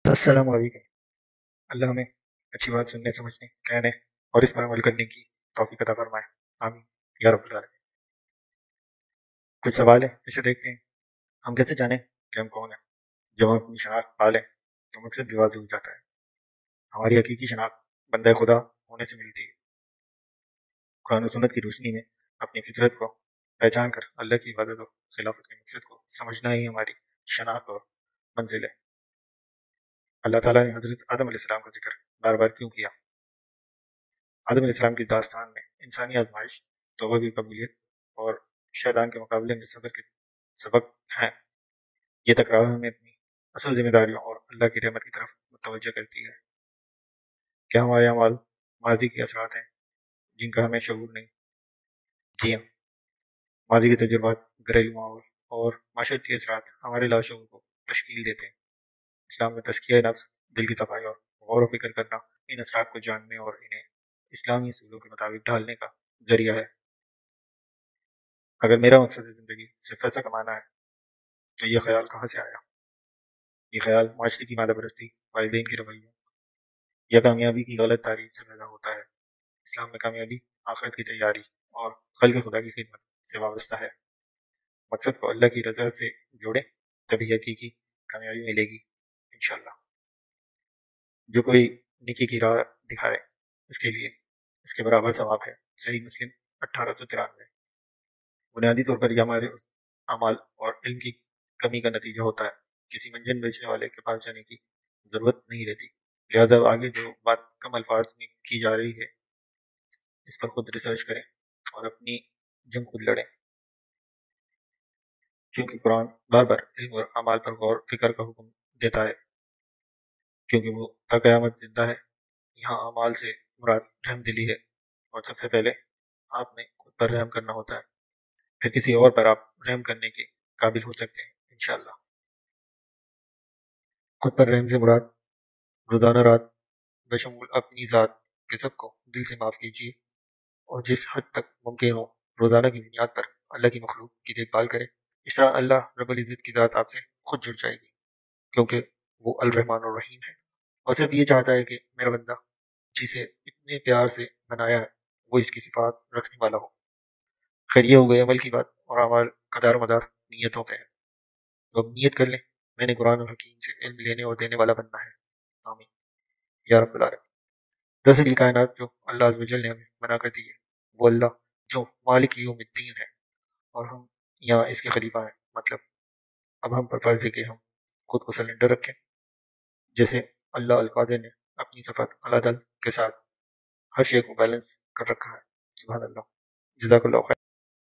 السلام علیکم۔ اللہ ہمیں اچھی بات سننے سمجھنے کہنے اور اس پر عمل کرنے کی توفیق عطا فرمائے، آمین یا رب العالمین۔ کچھ سوال ہے، اسے دیکھتے ہیں۔ ہم کیسے جانیں کہ ہم کون ہیں؟ جب ہم اپنی شناخت پا لیں تو مقصد بھی واضح ہو جاتا ہے۔ ہماری حقیقی شناخت بندہ خدا ہونے سے ملتی ہے۔ قرآن و سنت کی روشنی میں اپنی فطرت کو پہچان کر اللہ کی عبادت و خلافت کے مقصد کو سمجھنا ہی ہماری شناخت اور منزل ہے۔ اللہ تعالیٰ نے حضرت آدم علیہ السلام کا ذکر بار بار کیوں کیا؟ آدم علیہ السلام کی داستان میں انسانی آزمائش، توبہ کی قبولیت اور شیطان کے مقابلے میں صبر کے سبق ہیں۔ یہ تکرار ہمیں اپنی اصل ذمہ داریوں اور اللہ کی رحمت کی طرف متوجہ کرتی ہے۔ کیا ہمارے اعمال ماضی کے اثرات ہیں جن کا ہمیں شعور نہیں؟ جی ہاں، ماضی کے تجربات، گھریلو ماحول اور معاشرتی اثرات ہمارے لاشعور کو تشکیل دیتے ہیں۔ اسلام میں تزکیہ نفس، دل کی صفائی اور غور و فکر کرنا ان اثرات کو جاننے اور انہیں اسلامی اصولوں کے مطابق ڈھالنے کا ذریعہ ہے۔ اگر میرا مقصد زندگی صرف پیسہ کمانا ہے تو یہ خیال کہاں سے آیا؟ یہ خیال معاشرے کی مادہ پرستی، والدین کے رویوں یا کامیابی کی غلط تعریف سے پیدا ہوتا ہے۔ اسلام میں کامیابی آخرت کی تیاری اور خلق خدا کی خدمت سے وابستہ ہے۔ مقصد کو اللہ کی رضا سے جوڑیں، تبھی حقیقی کامیابی ملے گی انشاءاللہ۔ جو کوئی نیکی کی راہ دکھائے اس کے لیے اس کے برابر ثواب ہے۔ صحیح مسلم 1893۔ بنیادی طور پر یہ ہمارے اعمال اور علم کی کمی کا نتیجہ ہوتا ہے۔ کسی منجن بیچنے والے کے پاس جانے کی ضرورت نہیں رہتی، لہذا آگے جو بات کم الفاظ میں کی جا رہی ہے اس پر خود ریسرچ کریں اور اپنی جنگ خود لڑیں، کیونکہ قرآن بار بار علم اور اعمال پر غور فکر کا حکم دیتا ہے، کیونکہ وہ تا قیامت زندہ ہے۔ یہاں اعمال سے مراد رحم دلی ہے، اور سب سے پہلے آپ نے خود پر رحم کرنا ہوتا ہے، پھر کسی اور پر آپ رحم کرنے کے قابل ہو سکتے ہیں انشاءاللہ۔ خود پر رحم سے مراد روزانہ رات بشمول اپنی ذات کے سب کو دل سے معاف کیجیے، اور جس حد تک ممکن ہو روزانہ کی بنیاد پر اللہ کی مخلوق کی دیکھ بھال کریں۔ اس طرح اللہ رب العزت کی ذات آپ سے خود جڑ جائے گی، کیونکہ وہ الرحمن الرحیم ہے، اور صرف یہ چاہتا ہے کہ میرا بندہ جسے اتنے پیار سے بنایا ہے وہ اس کی صفات رکھنے والا ہو۔ خیر یہ ہو گئی عمل کی بات، اور اعمال کا دار و مدار نیتوں پہ ہے۔ تو اب نیت کر لیں، میں نے قرآن الحکیم سے علم لینے اور دینے والا بننا ہے، آمین یا رب العالمین۔ دراصل یہ کائنات جو اللہ عز و جل نے ہمیں بنا کر دی ہے وہ اللہ جو مالک یوم الدین ہے، اور ہم یہاں اس کے خلیفہ ہیں۔ مطلب اب ہم پر فرض ہے کہ ہم خود کو سلنڈر رکھیں، جیسے اللہ القادر نے اپنی صفات اللہ دل کے ساتھ ہر شے کو بیلنس کر رکھا ہے۔ سبحان اللہ، جزاک اللہ خیر۔